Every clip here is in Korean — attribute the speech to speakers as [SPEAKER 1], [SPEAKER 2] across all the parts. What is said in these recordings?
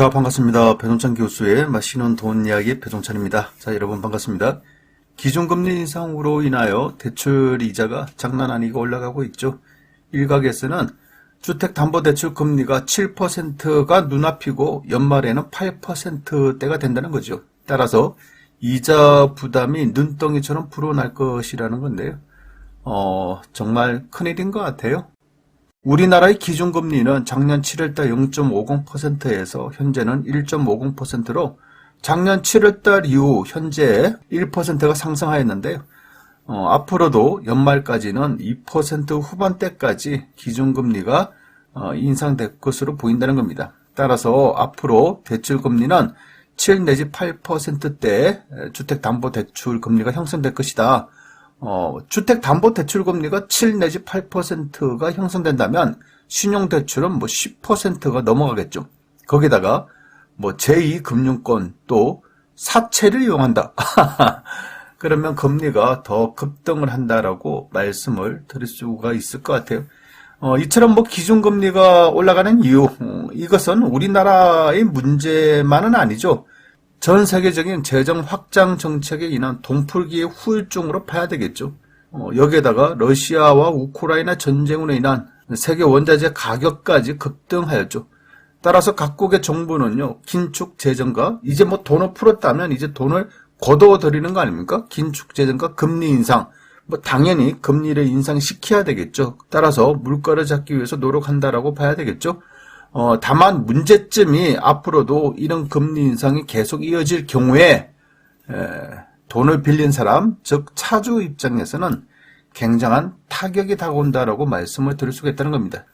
[SPEAKER 1] 자, 반갑습니다. 배종찬 교수의 맛있는 돈 이야기 배종찬입니다. 자, 여러분 반갑습니다. 기준금리 인상으로 인하여 대출 이자가 장난 아니고 올라가고 있죠. 일각에서는 주택담보대출 금리가 7%가 눈앞이고 연말에는 8%대가 된다는 거죠. 따라서 이자 부담이 눈덩이처럼 불어날 것이라는 건데요. 정말 큰일인 것 같아요. 우리나라의 기준금리는 작년 7월달 0.50%에서 현재는 1.50%로 작년 7월달 이후 현재 1%가 상승하였는데요. 앞으로도 연말까지는 2% 후반대까지 기준금리가 인상될 것으로 보인다는 겁니다. 따라서 앞으로 대출금리는 7 내지 8%대 주택담보대출 금리가 형성될 것이다. 주택담보대출금리가 7 내지 8%가 형성된다면 신용대출은 10%가 넘어가겠죠. 거기다가 제2금융권 또 사채를 이용한다. 그러면 금리가 더 급등을 한다라고 말씀을 드릴 수가 있을 것 같아요. 이처럼 기준금리가 올라가는 이유, 이것은 우리나라의 문제만은 아니죠. 전 세계적인 재정 확장 정책에 인한 돈풀기의 후유증으로 봐야 되겠죠. 여기에다가 러시아와 우크라이나 전쟁으로 인한 세계 원자재 가격까지 급등하였죠. 따라서 각국의 정부는요, 긴축 재정과 이제 돈을 풀었다면 이제 돈을 거둬들이는 거 아닙니까? 긴축 재정과 금리 인상, 당연히 금리를 인상시켜야 되겠죠. 따라서 물가를 잡기 위해서 노력한다라고 봐야 되겠죠. 다만 문제점이 앞으로도 이런 금리 인상이 계속 이어질 경우에 돈을 빌린 사람, 즉 차주 입장에서는 굉장한 타격이 다가온다라고 말씀을 드릴 수가 있다는 겁니다.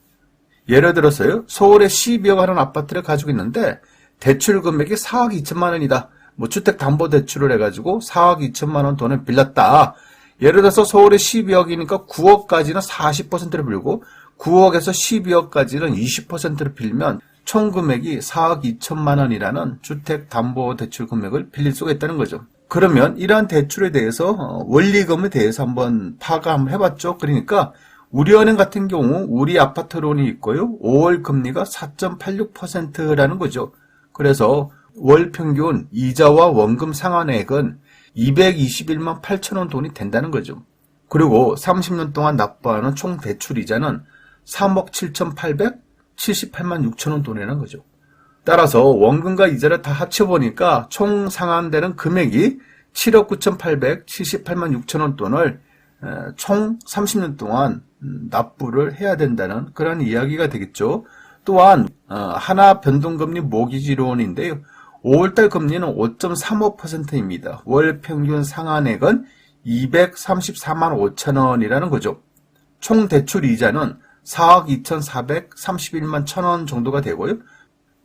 [SPEAKER 1] 예를 들어서요, 서울에 12억 하는 아파트를 가지고 있는데 대출 금액이 4억 2천만 원이다. 주택담보대출을 해가지고 4억 2천만 원 돈을 빌렸다. 예를 들어서 서울에 12억이니까 9억까지는 40%를 빌고 9억에서 12억까지는 20%를 빌면 총 금액이 4억 2천만 원이라는 주택담보대출 금액을 빌릴 수가 있다는 거죠. 그러면 이러한 대출에 대해서 원리금에 대해서 한번 파악을 한번 해봤죠. 그러니까 우리은행 같은 경우 우리 아파트론이 있고요. 5월 금리가 4.86%라는 거죠. 그래서 월 평균 이자와 원금 상환액은 221만 8천 원 돈이 된다는 거죠. 그리고 30년 동안 납부하는 총 대출이자는 3억 7,878만 6천 원 돈이라는 거죠. 따라서 원금과 이자를 다 합쳐보니까 총 상환되는 금액이 7억 9,878만 6천 원 돈을 총 30년 동안 납부를 해야 된다는 그런 이야기가 되겠죠. 또한 하나 변동금리 모기지론인데요. 5월달 금리는 5.35%입니다. 월 평균 상환액은 234만 5천 원이라는 거죠. 총 대출 이자는 4억 2,431만 1천 원 정도가 되고요.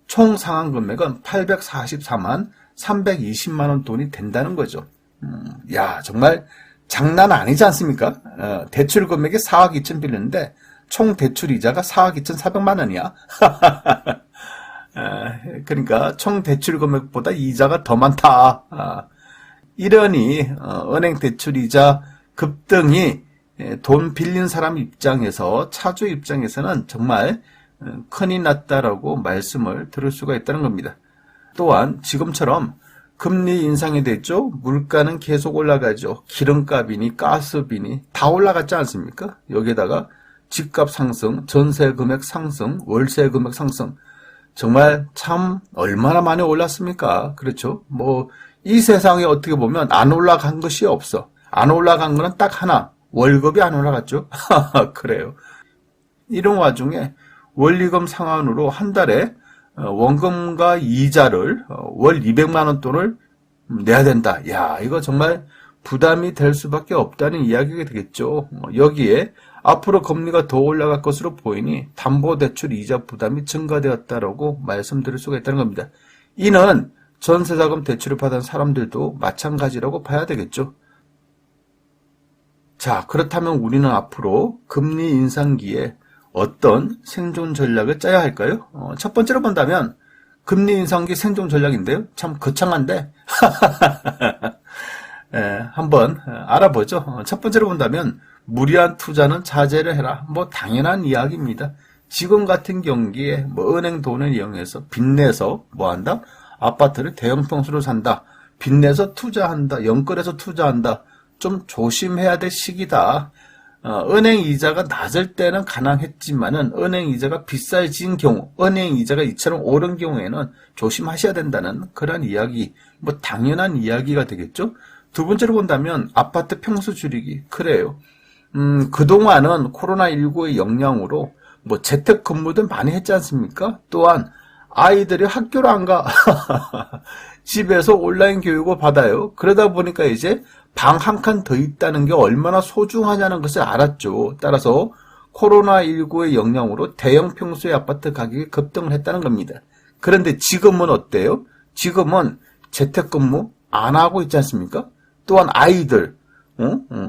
[SPEAKER 1] 총 상환 금액은 844만 320만 원 돈이 된다는 거죠. 정말 장난 아니지 않습니까? 대출 금액이 4억 2천 빌렸는데 총 대출 이자가 4억 2,400만 원이야. 그러니까 총 대출 금액보다 이자가 더 많다. 이러니 은행 대출 이자 급등이 돈 빌린 사람 입장에서 차주 입장에서는 정말 큰일 났다라고 말씀을 들을 수가 있다는 겁니다. 또한 지금처럼 금리 인상이 됐죠. 물가는 계속 올라가죠. 기름값이니 가스비니 다 올라갔지 않습니까? 여기에다가 집값 상승, 전세 금액 상승, 월세 금액 상승, 정말 참 얼마나 많이 올랐습니까? 그렇죠? 이 세상에 어떻게 보면 안 올라간 것이 없어. 안 올라간 거는 딱 하나, 월급이 안 올라갔죠? 그래요. 이런 와중에 원리금 상환으로 한 달에 원금과 이자를 월 200만 원 돈을 내야 된다. 이거 정말 부담이 될 수밖에 없다는 이야기가 되겠죠. 여기에 앞으로 금리가 더 올라갈 것으로 보이니 담보대출 이자 부담이 증가되었다라고 말씀드릴 수가 있다는 겁니다. 이는 전세자금 대출을 받은 사람들도 마찬가지라고 봐야 되겠죠. 자, 그렇다면 우리는 앞으로 금리 인상기에 어떤 생존 전략을 짜야 할까요? 첫 번째로 본다면 금리 인상기 생존 전략인데요. 참 거창한데 한번 알아보죠. 첫 번째로 본다면 무리한 투자는 자제를 해라. 당연한 이야기입니다. 지금 같은 경기에 뭐 은행 돈을 이용해서 빚내서 뭐 한다? 아파트를 대형 평수로 산다. 빚내서 투자한다. 연끌해서 투자한다. 좀 조심해야 될 시기다. 은행 이자가 낮을 때는 가능했지만은 은행 이자가 비싸진 경우, 은행 이자가 이처럼 오른 경우에는 조심하셔야 된다는 그런 이야기, 뭐 당연한 이야기가 되겠죠. 두 번째로 본다면 아파트 평수 줄이기. 그래요. 그동안은 코로나19의 영향으로 뭐 재택근무도 많이 했지 않습니까? 또한 아이들이 학교를 안 가. 집에서 온라인 교육을 받아요. 그러다 보니까 이제 방 한 칸 더 있다는 게 얼마나 소중하냐는 것을 알았죠. 따라서 코로나19의 영향으로 대형 평수의 아파트 가격이 급등을 했다는 겁니다. 그런데 지금은 어때요? 지금은 재택근무 안 하고 있지 않습니까? 또한 아이들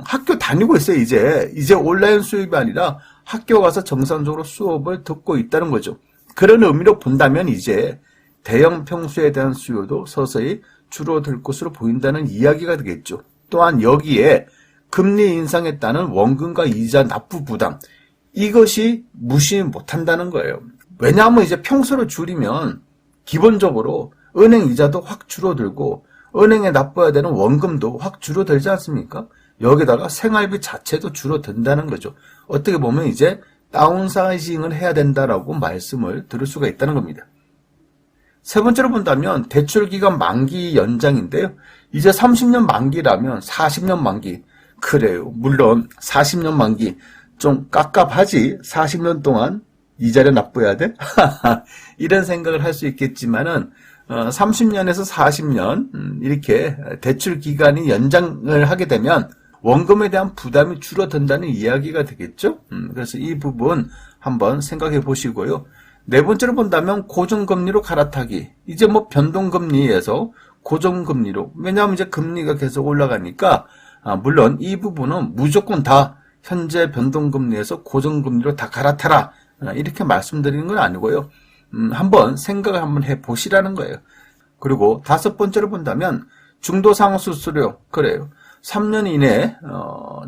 [SPEAKER 1] 학교 다니고 있어요. 이제 온라인 수업이 아니라 학교 가서 정상적으로 수업을 듣고 있다는 거죠. 그런 의미로 본다면 이제 대형 평수에 대한 수요도 서서히 줄어들 것으로 보인다는 이야기가 되겠죠. 또한 여기에 금리 인상에 따른 원금과 이자 납부 부담, 이것이 무시 못한다는 거예요. 왜냐하면 이제 평수를 줄이면 기본적으로 은행 이자도 확 줄어들고 은행에 납부해야 되는 원금도 확 줄어들지 않습니까? 여기다가 생활비 자체도 줄어든다는 거죠. 어떻게 보면 이제 다운사이징을 해야 된다라고 말씀을 들을 수가 있다는 겁니다. 세 번째로 본다면 대출기간 만기 연장인데요. 이제 30년 만기라면 40년 만기. 그래요. 물론 40년 만기 좀 깝깝하지. 40년 동안 이자를 납부해야 돼? 이런 생각을 할 수 있겠지만은 30년에서 40년 이렇게 대출 기간이 연장을 하게 되면 원금에 대한 부담이 줄어든다는 이야기가 되겠죠. 그래서 이 부분 한번 생각해 보시고요. 네 번째로 본다면 고정금리로 갈아타기. 이제 뭐 변동금리에서 고정금리로. 왜냐하면 이제 금리가 계속 올라가니까 물론 이 부분은 무조건 다 현재 변동금리에서 고정금리로 다 갈아타라. 이렇게 말씀드리는 건 아니고요. 한번 생각을 한번 해보시라는 거예요. 그리고 다섯 번째로 본다면 중도상환 수수료. 그래요. 3년 이내에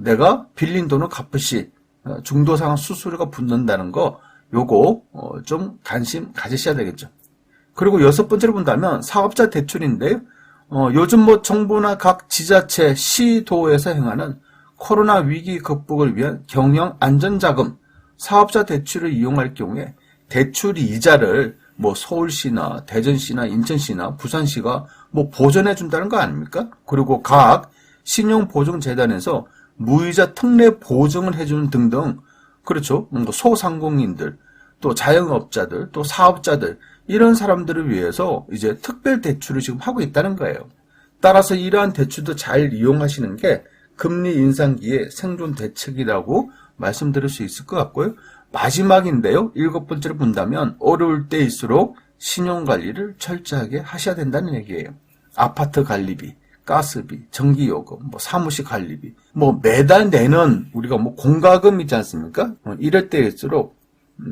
[SPEAKER 1] 내가 빌린 돈을 갚으시 중도상환 수수료가 붙는다는 거 요거 좀 관심 가지셔야 되겠죠. 그리고 여섯 번째로 본다면 사업자 대출인데요. 요즘 뭐 정부나 각 지자체, 시도에서 행하는 코로나 위기 극복을 위한 경영 안전자금, 사업자 대출을 이용할 경우에 대출 이자를 뭐 서울시나 대전시나 인천시나 부산시가 뭐 보전해 준다는 거 아닙니까? 그리고 각 신용보증재단에서 무이자 특례 보증을 해주는 등등. 그렇죠. 소상공인들, 또 자영업자들, 또 사업자들, 이런 사람들을 위해서 이제 특별 대출을 지금 하고 있다는 거예요. 따라서 이러한 대출도 잘 이용하시는 게 금리 인상기의 생존 대책이라고 말씀드릴 수 있을 것 같고요. 마지막인데요. 일곱 번째로 본다면 어려울 때일수록 신용관리를 철저하게 하셔야 된다는 얘기예요. 아파트 관리비, 가스비, 전기요금, 뭐 사무실 관리비, 뭐 매달 내는 우리가 뭐 공과금 있지 않습니까? 이럴 때일수록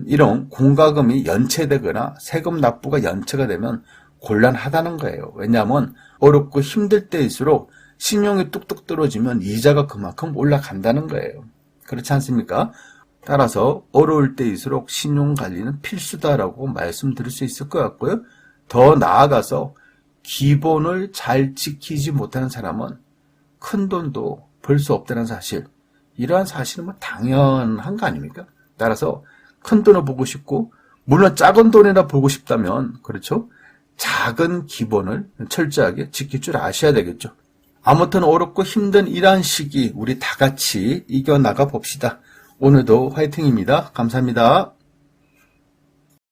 [SPEAKER 1] 이런 공과금이 연체되거나 세금 납부가 연체가 되면 곤란하다는 거예요. 왜냐하면 어렵고 힘들 때일수록 신용이 뚝뚝 떨어지면 이자가 그만큼 올라간다는 거예요. 그렇지 않습니까? 따라서 어려울 때일수록 신용관리는 필수다라고 말씀드릴 수 있을 것 같고요. 더 나아가서 기본을 잘 지키지 못하는 사람은 큰 돈도 벌 수 없다는 사실, 이러한 사실은 뭐 당연한 거 아닙니까? 따라서 큰 돈을 보고 싶고, 물론 작은 돈이나 보고 싶다면, 그렇죠? 작은 기본을 철저하게 지킬 줄 아셔야 되겠죠. 아무튼 어렵고 힘든 이러한 시기 우리 다 같이 이겨나가 봅시다. 오늘도 화이팅입니다. 감사합니다.